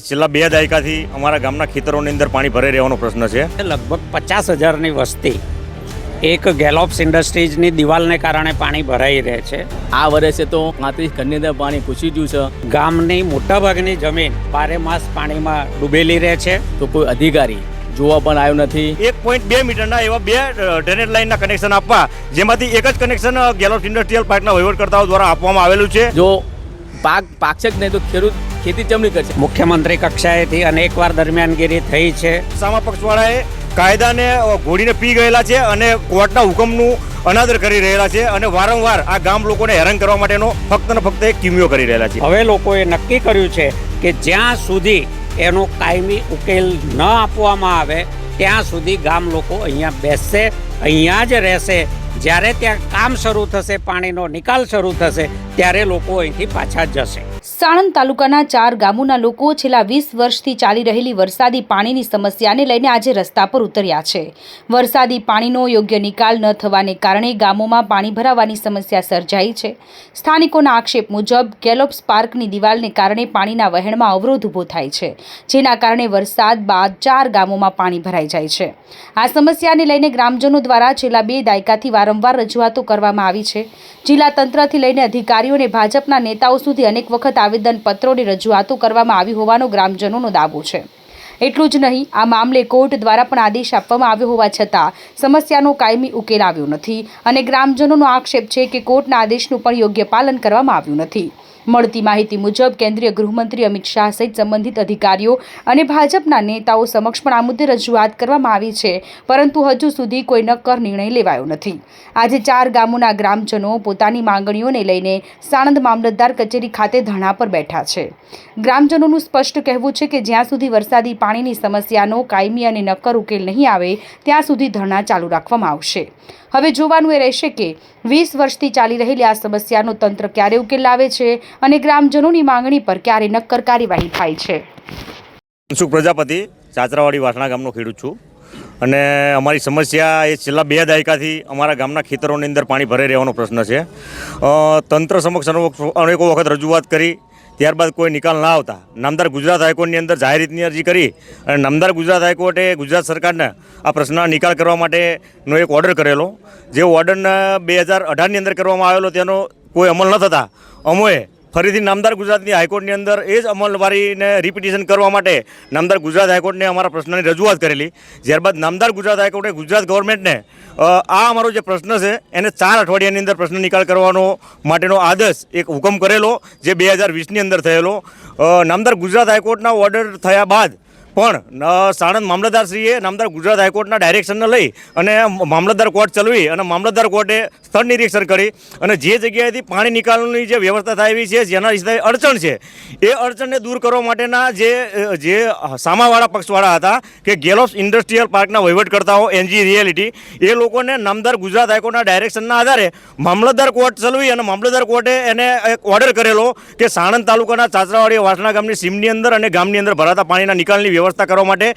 છેલ્લા 2 દાયકાથી અમારા ગામના ખેતરોની અંદર પાણી ભરાઈ રહેવાનો પ્રશ્ન છે. લગભગ 50,000ની વસ્તી એક ગેલોપ્સ ઇન્ડસ્ટ્રીઝની દિવાલને કારણે પાણી ભરાઈ રહે છે. આ વર્ષે તો 35 ઘરની અંદર પાણી ઘૂસી ગયું છે. ગામની મોટાભાગની જમીન બારે માસ પાણીમાં ડૂબેલી રહે છે. તો કોઈ અધિકારી જોવા પણ આવ્યો નથી. 1.2 મીટરના એવા 2 ડ્રેનેજ લાઇનના કનેક્શન આપવા, જેમાંથી એક જ કનેક્શન ગેલોપ્સ ઇન્ડસ્ટ્રીયલ પાર્કના વહીવટકર્તાઓ દ્વારા આપવામાં આવેલું છે. જો પાક પાકશે જ નહીં તો ખેડૂત ખેતી ચમની કરશે. મુખ્યમંત્રી કક્ષાએથી અનેકવાર દરમિયાનગીરી થઈ છે. સામા પક્ષવાળાએ કાયદાને ઘોડીને પી ગયેલા છે અને કોર્ટના હુકમનું અનાદર કરી રહેલા છે અને વારંવાર આ ગામ લોકોને હેરાન કરવા માટેનો ફક્ત ને ફક્ત એક કિમિયો કરી રહેલા છે. હવે લોકોએ નક્કી કર્યું છે કે જ્યાં સુધી એનો કાયમી ઉકેલ ન આપવામાં આવે ત્યાં સુધી ગામ લોકો અહીંયા બેસશે, અહીંયા જ રહેશે. જ્યારે ત્યાં કામ શરૂ થશે, પાણીનો નિકાલ શરૂ થશે, ત્યારે લોકો અહીંથી પાછા જશે. સાણંદ તાલુકાના 4 ગામોના લોકો છેલ્લા 20 વર્ષથી ચાલી રહેલી વરસાદી પાણીની સમસ્યાને લઈને આજે રસ્તા પર ઉતર્યા છે. વરસાદી પાણીનો યોગ્ય નિકાલ ન થવાને કારણે ગામોમાં પાણી ભરાવાની સમસ્યા સર્જાઈ છે. સ્થાનિકોના આક્ષેપ મુજબ ગેલોપ્સ પાર્કની દિવાલને કારણે પાણીના વહેણમાં અવરોધ ઊભો થાય છે, જેના કારણે વરસાદ બાદ 4 ગામોમાં પાણી ભરાઈ જાય છે. આ સમસ્યાને લઈને ગ્રામજનો દ્વારા છેલ્લા 2 દાયકાથી વારંવાર રજૂઆતો કરવામાં આવી છે. જિલ્લા તંત્રથી લઈને અધિકારીઓ અને ભાજપના નેતાઓ સુધી અનેક વખત આવેદનપત્રોની રજૂઆતો કરવામાં આવી હોવાનો ગ્રામજનોનો દાવો છે. એટલું જ નહીં, આ મામલે કોર્ટ દ્વારા પણ આદેશ આપવામાં આવ્યો હોવા છતાં સમસ્યાનો કાયમી ઉકેલ આવ્યો નથી અને ગ્રામજનોનો આક્ષેપ છે કે કોર્ટના આદેશનું પણ યોગ્ય પાલન કરવામાં આવ્યું નથી. મળતી માહિતી મુજબ કેન્દ્રીય ગૃહમંત્રી અમિત શાહ સહિત સંબંધિત અધિકારીઓ અને ભાજપના નેતાઓ સમક્ષ પણ આ મુદ્દે રજૂઆત કરવામાં આવી છે, પરંતુ હજુ સુધી કોઈ નક્કર નિર્ણય લેવાયો નથી. આજે 4 ગામોના ગ્રામજનો પોતાની માંગણીઓને લઈને સાણંદ મામલતદાર કચેરી ખાતે ધરણા પર બેઠા છે. ગ્રામજનોનું સ્પષ્ટ કહેવું છે કે જ્યાં સુધી વરસાદી પાણીની સમસ્યાનો કાયમી અને નક્કર ઉકેલ નહીં આવે ત્યાં સુધી ધરણા ચાલુ રાખવામાં આવશે. હવે જોવાનું એ રહેશે કે 20 વર્ષથી ચાલી રહેલી આ સમસ્યાનો તંત્ર ક્યારે ઉકેલ લાવે છે અને ગ્રામજનોની માંગણી પર ક્યારે નક્કર કાર્યવાહી થાય છે. મનસુખ પ્રજાપતિ, ચાચરાવાડી વાસણા ગામનો ખેડૂત છું અને અમારી સમસ્યા એ છેલ્લા 2 દાયકાથી અમારા ગામના ખેતરોની અંદર પાણી ભરાઈ રહેવાનો પ્રશ્ન છે. તંત્ર સમક્ષ અનેકો વખત રજૂઆત કરી, ત્યારબાદ કોઈ નિકાલ ના આવતા નામદાર ગુજરાત હાઈકોર્ટની અંદર જાહેર રીતની અરજી કરી અને નામદાર ગુજરાત હાઈકોર્ટે ગુજરાત સરકારને આ પ્રશ્નનો નિકાલ કરવા માટેનો એક ઓર્ડર કરેલો. જે ઓર્ડરને 2018ની અંદર કરવામાં આવેલો, તેનો કોઈ અમલ ન થતાં અમોએ ફરીથી નામદાર ગુજરાતની હાઈકોર્ટની અંદર એ જ અમલવારીને રિપિટિશન કરવા માટે નામદાર ગુજરાત હાઈકોર્ટને અમારા પ્રશ્નની રજૂઆત કરેલી. ત્યારબાદ નામદાર ગુજરાત હાઈકોર્ટે ગુજરાત ગવર્મેન્ટને આ અમારો જે પ્રશ્ન છે એને 4 અઠવાડિયાની અંદર પ્રશ્ન નિકાલ કરવાનો માટેનો આદેશ એક હુકમ કરેલો, જે 2020ની અંદર થયેલો. નામદાર ગુજરાત હાઈકોર્ટના ઓર્ડર થયા બાદ પણ સાણંદ મામલતદારશ્રીએ નામદાર ગુજરાત હાઈકોર્ટના ડાયરેક્શનને લઈ અને મામલતદાર કોર્ટ ચલાવી અને મામલતદાર કોર્ટે સ્થળ નિરીક્ષણ કરી અને જે જગ્યાએથી પાણી નિકાલની જે વ્યવસ્થા થાય છે, જેના વિશે અડચણ છે, એ અડચણને દૂર કરવા માટેના જે સામાવાળા પક્ષવાળા હતા કે ગેલોપ્સ ઇન્ડસ્ટ્રીયલ પાર્કના વહીવટકર્તાઓ એનજી રિયાલિટી, એ લોકોને નામદાર ગુજરાત હાઈકોર્ટના ડાયરેક્શનના આધારે મામલતદાર કોર્ટ ચલાવી અને મામલતદાર કોર્ટે એને એક ઓર્ડર કરેલો કે સાણંદ તાલુકાના ચાચરાવાડી વાસણા ગામની સીમની અંદર અને ગામની અંદર ભરાતા પાણીના નિકાલની વ્યવસ્થા કરવા માટે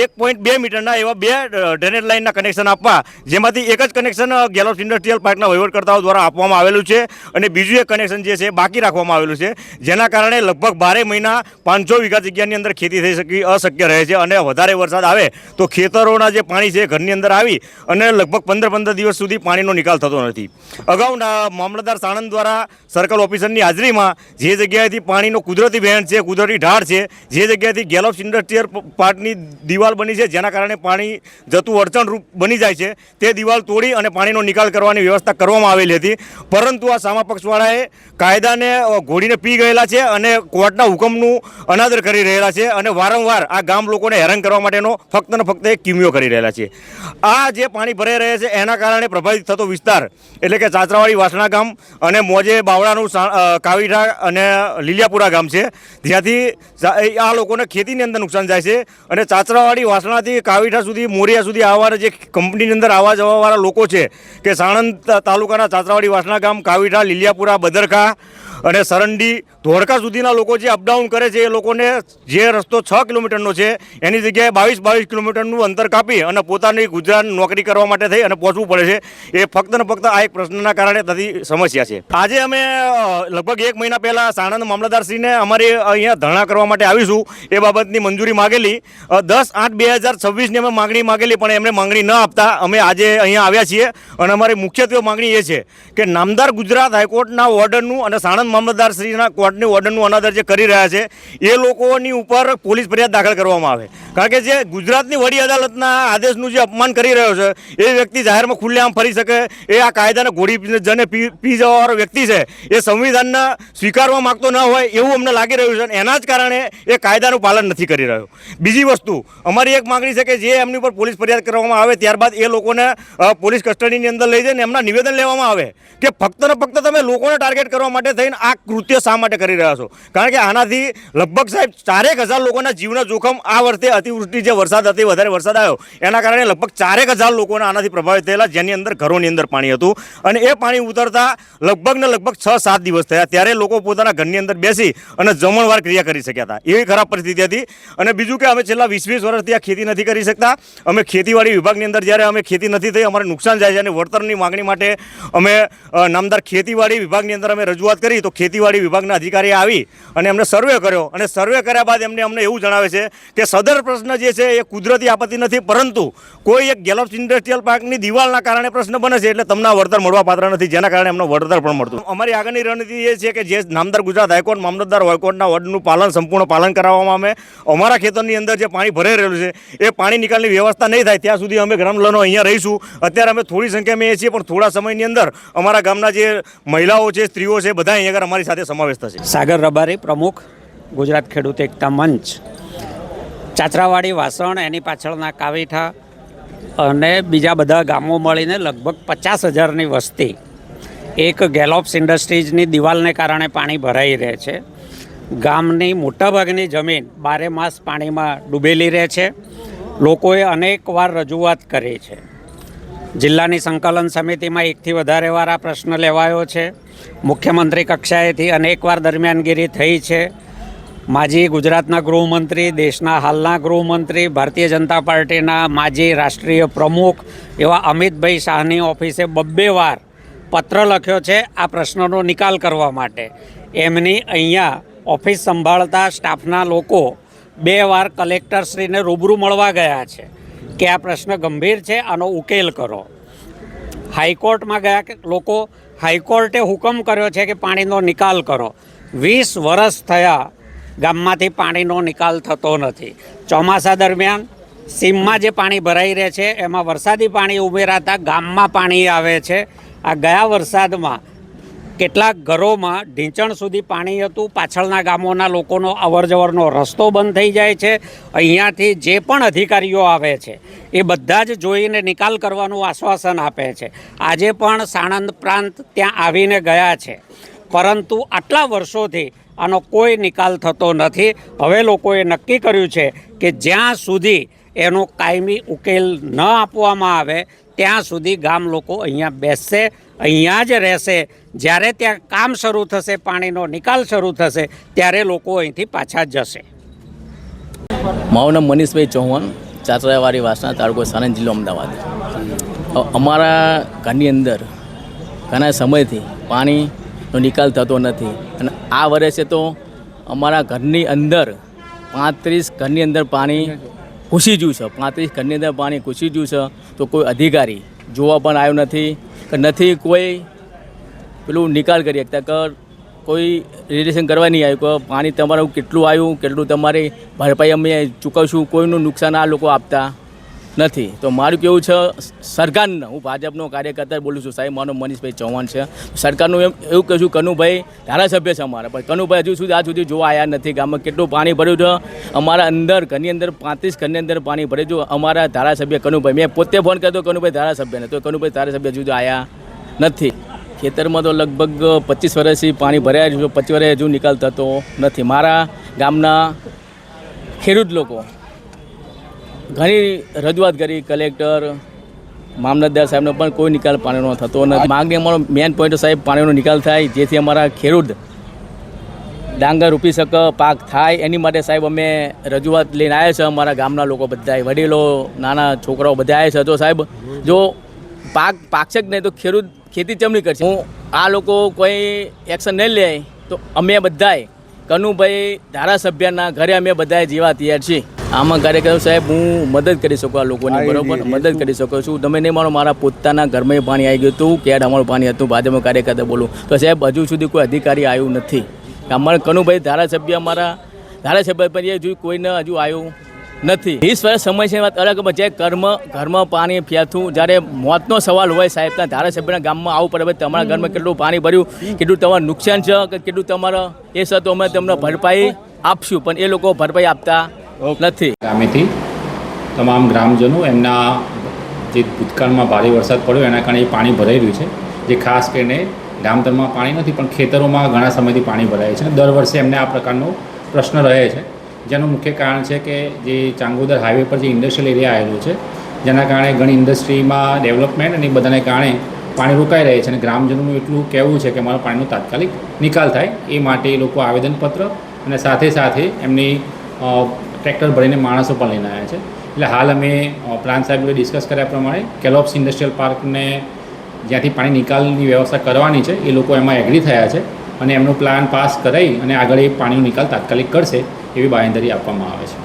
1.2 મીટરના એવા 2 ડ્રેનેજ લાઇનના કનેક્શન આપવા, જેમાંથી એક જ કનેક્શન ગેલોપ્સ ઇન્ડસ્ટ્રીયલ પાર્કના વહીવટકર્તાઓ દ્વારા આપવામાં આવેલું છે અને બીજું એક કનેક્શન જે છે બાકી રાખવામાં આવેલું છે, જેના કારણે લગભગ 12 મહિના 500 વીઘા જગ્યાની અંદર ખેતી થઈ શકી અશક્ય રહે છે અને વધારે વરસાદ આવે તો ખેતરોના જે પાણી છે ઘરની અંદર આવી અને લગભગ 15 દિવસ સુધી પાણીનો નિકાલ થતો નથી. અગાઉ મામલતદાર સાણંદ દ્વારા સર્કલ ઓફિસરની હાજરીમાં જે જગ્યાએથી પાણીનો કુદરતી વહેણ છે, કુદરતી ઢાળ છે, જે જગ્યાએથી ગેલોપ્સ ઇન્ડસ્ટ્રીયલ પાર્કની દિવાલ બની છે, જેના કારણે પાણી જતું અડચણરૂપ બની જાય છે, તે દિવાલ તોડી અને પાણીનો નિકાલ કરવાની વ્યવસ્થા કરવામાં આવેલી હતી. પરંતુ આ સામા પક્ષવાળાએ કાયદાને ઘોડીને પી ગયેલા છે અને કોર્ટના હુકમનું અનાદર કરી રહેલા છે અને વારંવાર આ ગામ લોકોને હેરાન કરવા માટેનો ફક્ત ને ફક્ત એક કિમિયો કરી રહેલા છે. આ જે પાણી ભરાઈ રહ્યા છે એના કારણે પ્રભાવિત થતો વિસ્તાર એટલે કે ચાચરાવાડી વાસણા ગામ અને મોજે બાવળાનું કાવીઠા અને લીલિયાપુરા ગામ છે, જ્યાંથી આ લોકોને ખેતીની અંદર અંદર નુકસાન જાય છે અને ચાચરાવાડી વાસણાથી કાવીઠા સુધી મોરિયા સુધી આવવાના જે કંપનીની અંદર આવવા જવાવાળા લોકો છે કે સાણંદ તાલુકાના ચાચરાવાડી વાસણા ગામ, કાવીઠા, લીલિયાપુરા, બદરખા અને સરંડી, ધોળકા સુધીના લોકો જે અપડાઉન કરે છે એ લોકોને જે રસ્તો 6 કિલોમીટરનો છે એની જગ્યાએ 22 કિલોમીટરનું અંતર કાપી અને પોતાની ગુજરાત નોકરી કરવા માટે થઈ અને પહોંચવું પડે છે. એ ફક્ત ને ફક્ત આ એક પ્રશ્નના કારણે થતી સમસ્યા છે. આજે અમે લગભગ 1 મહિના પહેલાં સાણંદ મામલતદારશ્રીને અમારી અહીંયા ધરણા કરવા માટે આવીશું એ બાબતની મંજૂરી માગેલી. 10/8/2026ની અમે માંગણી માગેલી પણ એમને માંગણી ન આપતા અમે આજે અહીંયા આવ્યા છીએ અને અમારી મુખ્યત્વે માંગણી એ છે કે નામદાર ગુજરાત હાઈકોર્ટના ઓર્ડરનું અને સાણંદ મામલતદારશ્રીના કોર્ટની ઓર્ડરનું અનાદર જે કરી રહ્યા છે એ લોકોની ઉપર પોલીસ ફરિયાદ દાખલ કરવામાં આવે. કારણ કે જે ગુજરાતની વડી અદાલતના આદેશનું જે અપમાન કરી રહ્યો છે એ વ્યક્તિ જાહેરમાં ખુલ્લેઆમ ફરી શકે, એ આ કાયદાને ઘોડી જને પી જવાવાળો વ્યક્તિ છે, એ સંવિધાનને સ્વીકારવા માગતો ન હોય એવું અમને લાગી રહ્યું છે અને એના જ કારણે એ કાયદાનું પાલન નથી કરી રહ્યો. બીજી વસ્તુ અમારી એક માંગણી છે કે જે એમની ઉપર પોલીસ ફરિયાદ કરવામાં આવે ત્યારબાદ એ લોકોને પોલીસ કસ્ટડીની અંદર લઈ જઈને એમના નિવેદન લેવામાં આવે કે ફક્ત ને ફક્ત તમે લોકોને ટાર્ગેટ કરવા માટે થઈને આ કૃત્ય શા માટે કરી રહ્યા છો. કારણ કે આનાથી લગભગ સાહેબ 4,000 લોકોના જીવના જોખમ આ વર્ષે અતિવૃષ્ટિ જે વરસાદ હતી, વધારે વરસાદ આવ્યો એના કારણે લગભગ 4,000 લોકોને આનાથી પ્રભાવિત થયેલા, જેની અંદર ઘરોની અંદર પાણી હતું અને એ પાણી ઉતરતા લગભગ 6-7 દિવસ થયા. ત્યારે લોકો પોતાના ઘરની અંદર બેસી અને જમણવાર ક્રિયા કરી શક્યા હતા. એવી ખરાબ પરિસ્થિતિ હતી. અને બીજું કે અમે છેલ્લા 20 વર્ષથી આ ખેતી નથી કરી શકતા. અમે ખેતીવાડી વિભાગની અંદર જ્યારે અમે ખેતી નથી થઈ, અમારે નુકસાન જાય છે અને વળતરની માગણી માટે અમે નામદાર ખેતીવાડી વિભાગની અંદર અમે રજૂઆત કરી તો ખેતીવાડી વિભાગના અધિકારીએ આવી અને એમને સર્વે કર્યો અને સર્વે કર્યા બાદ અમને એવું જણાવે છે કે સદર પ્રશ્ન જે છે એ કુદરતી આપત્તિ નથી, પરંતુ કોઈ એક ગેલોપ્સ ઇન્ડસ્ટ્રીયલ પાર્કની દિવાલના કારણે પ્રશ્ન બને છે એટલે તમને વળતર મળવા પાત્ર નથી, જેના કારણે એમને વળતર પણ મળતું. અમારી આગળની રણનીતિ એ છે કે જે નામદાર ગુજરાત હાઈકોર્ટ, મામલતદાર હાઈકોર્ટના ઓર્ડરનું સંપૂર્ણ પાલન કરાવવામાં આવે. અમારા ખેતરની અંદર જે પાણી ભરાઈ રહેલું છે એ પાણી નિકાલની વ્યવસ્થા નહીં થાય ત્યાં સુધી અમે ગ્રામજનો અહીંયા રહીશું. અત્યારે અમે થોડી સંખ્યામાં છીએ પણ થોડા સમયની અંદર અમારા ગામના જે મહિલાઓ છે, સ્ત્રીઓ છે, બધા અહીંયા આગળ અમારી સાથે સમાવેશ થશે. સાગર રબારી, પ્રમુખ, ગુજરાત ખેડૂત એકતા મંચ. ચાચરાવાડી, વાસણ, એની પાછળના કાવીઠા અને બીજા બધા ગામો મળીને લગભગ 50,000ની વસ્તી એક ગેલોપ્સ ઇન્ડસ્ટ્રીઝની દિવાલને કારણે પાણી ભરાઈ રહે છે. ગામની મોટાભાગની જમીન 12 માસ પાણીમાં ડૂબેલી રહે છે. લોકોએ અનેકવાર રજૂઆત કરી છે. જિલ્લાની સંકલન સમિતિમાં 1થી વધારે વાર આ પ્રશ્ન લેવાયો છે. મુખ્યમંત્રી કક્ષાએથી અનેકવાર દરમિયાનગીરી થઈ છે. માજી ગુજરાતના ગૃહમંત્રી, દેશના હાલના ગૃહમંત્રી, ભારતીય જનતા પાર્ટીના માજી રાષ્ટ્રીય પ્રમુખ એવા અમિતભાઈ શાહની ઓફિસે 2 વાર પત્ર લખ્યો છે આ પ્રશ્નનો નિકાલ કરવા માટે. એમની અહીંયા ઓફિસ સંભાળતા સ્ટાફના લોકો 2 વાર કલેક્ટરશ્રીને રૂબરૂ મળવા ગયા છે કે આ પ્રશ્ન ગંભીર છે, આનો ઉકેલ કરો. હાઈકોર્ટમાં ગયા લોકો, હાઈકોર્ટે હુકમ કર્યો છે કે પાણીનો નિકાલ કરો. 20 વર્ષ થયા ગામમાંથી પાણીનો નિકાલ થતો નથી. ચોમાસા દરમિયાન સીમમાં જે પાણી ભરાઈ રહે છે એમાં વરસાદી પાણી ઉમેરાતા ગામમાં પાણી આવે છે. આ ગયા વરસાદમાં કેટલાક ઘરોમાં ઢીંચણ સુધી પાણી હતું. પાછળના ગામોના લોકોનો અવરજવરનો રસ્તો બંધ થઈ જાય છે. અહીંયાથી જે પણ અધિકારીઓ આવે છે એ બધા જ જોઈને નિકાલ કરવાનું આશ્વાસન આપે છે. આજે પણ સાણંદ પ્રાંત ત્યાં આવીને ગયા છે, પરંતુ આટલા વર્ષોથી આનો કોઈ નિકાલ થતો નથી. હવે લોકોએ નક્કી કર્યું છે કે જ્યાં સુધી એનો કાયમી ઉકેલ ન આપવામાં આવે ત્યાં સુધી ગામ લોકો અહીંયા બેસશે, અહીંયા જ રહેશે. જ્યારે ત્યાં કામ શરૂ થશે, પાણીનો નિકાલ શરૂ થશે, ત્યારે લોકો અહીંથી પાછા જશે. મારું નામ મનીષભાઈ ચૌહાણ, ચાચરાવાડી, વાસણા, તાલુકો સાણંદ, જિલ્લો અમદાવાદ. અમારા ઘરની અંદર ઘણા સમયથી પાણીનો નિકાલ થતો નથી અને આ વર્ષે તો અમારા ઘરની અંદર 35 ઘરની અંદર પાણી ઘૂસી ગયું છે. 35 ઘરની અંદર પાણી ઘૂસી ગયું છે તો કોઈ અધિકારી જોવા પણ આવ્યો નથી કે નથી કોઈ પેલું નિકાલ કરી શકતા કે કોઈ રિલેશન કરવા નહીં આવ્યું કે પાણી તમારું કેટલું આવ્યું, કેટલું તમારી ભરપાઈ અમે ચૂકવશું, કોઈનું નુકસાન આ લોકો આપતા નથી. તો મારું કેવું છે સરકારને, હું ભાજપનો કાર્યકર્તા બોલું છું, સાહેબ મારો મનીષભાઈ ચૌહાણ છે, સરકારનું એવું કહેશું કનુભાઈ ધારાસભ્ય છે અમારા, પણ કનુભાઈ હજુ સુધી આજ સુધી જોવા આવ્યા નથી. ગામમાં કેટલું પાણી ભર્યું છે અમારા અંદર ઘરની અંદર 35 ઘરની અંદર પાણી ભર્યું છે. અમારા ધારાસભ્ય કનુભાઈ, મેં પોતે ફોન કર્યો કનુભાઈ ધારાસભ્યને, તો કનુભાઈ ધારાસભ્ય હજુ આવ્યા નથી. ખેતરમાં તો લગભગ 25 વર્ષથી પાણી ભરાયા છે, 25 વર્ષ હજુ નિકાલ થતો નથી. મારા ગામના ખેડૂત લોકો ઘણી રજૂઆત કરી, કલેક્ટર, મામલતદાર સાહેબનો પણ કોઈ નિકાલ પાણીનો થતો નથી. માગણી અમારો મેન પોઈન્ટ સાહેબ પાણીનો નિકાલ થાય, જેથી અમારા ખેડૂત ડાંગર રોપી શકે, પાક થાય. એની માટે સાહેબ અમે રજૂઆત લઈને આવ્યા છે. અમારા ગામના લોકો બધા, વડીલો, નાના છોકરાઓ બધા આવ્યા છે. તો સાહેબ જો પાક પાકશે જ નહીં તો ખેડૂત ખેતી ચમની કરશે. હું આ લોકો કોઈ એક્શન નહીં લે તો અમે બધાએ કનુભાઈ ધારાસભ્યના ઘરે અમે બધાએ જીવા તૈયાર છીએ. આમાં કાર્યક્રમ સાહેબ હું મદદ કરી શકું, આ લોકોની બરાબર મદદ કરી શકું છું. તમે નહીં માનો, મારા પોતાના ઘરમાં પાણી આવી ગયું હતું, કેડ અમારું પાણી હતું, ભાજપમાં કાર્યકર્તા બોલું તો સાહેબ હજુ સુધી કોઈ અધિકારી આવ્યું નથી. અમારા કનુભાઈ ધારાસભ્ય, અમારા ધારાસભ્ય પર હજુ કોઈને હજુ આવ્યું નથી. 20 વર્ષ સમય છે, વાત અલગ છે. ઘરમાં પાણી ફેંથું, જ્યારે મોતનો સવાલ હોય સાહેબના ધારાસભ્યના ગામમાં આવવું પડે. તમારા ઘરમાં કેટલું પાણી ભર્યું, કેટલું તમારું નુકસાન છે, કે કેટલું તમારા એ છે, તો અમે તમને ભરપાઈ આપશું, પણ એ લોકો ભરપાઈ આપતા નથી. ગામેથી તમામ ગ્રામજનો એમના જે ભૂતકાળમાં ભારે વરસાદ પડ્યો એના કારણે પાણી ભરાઈ રહ્યું છે, જે ખાસ કરીને ગામતળમાં પાણી નથી પણ ખેતરોમાં ઘણા સમયથી પાણી ભરાય છે. દર વર્ષે એમને આ પ્રકારનો પ્રશ્ન રહે છે, જેનું મુખ્ય કારણ છે કે જે ચાંગોદર હાઈવે પર જે ઇન્ડસ્ટ્રીયલ એરિયા આવેલો છે, જેના કારણે ઘણી ઇન્ડસ્ટ્રીમાં ડેવલપમેન્ટ અને બધાને કારણે પાણી રોકાઈ રહે છે. અને ગ્રામજનોનું એટલું કહેવું છે કે અમારા પાણીનો તાત્કાલિક નિકાલ થાય, એ માટે એ લોકો આવેદનપત્ર અને સાથે સાથે એમની ટ્રેક્ટર ભરીને માણસો પણ લઈને આવ્યા છે. એટલે હાલ અમે પ્લાન સાહેબ જોડે ડિસ્કસ કર્યા પ્રમાણે કેલોપ્સ ઇન્ડસ્ટ્રીયલ પાર્કને જ્યાંથી પાણી નિકાલની વ્યવસ્થા કરવાની છે, એ લોકો એમાં એગ્રી થયા છે અને એમનો પ્લાન પાસ કરાવી અને આગળ એ પાણીનો નિકાલ તાત્કાલિક કરશે એવી બાંયધરી આપવામાં આવે છે.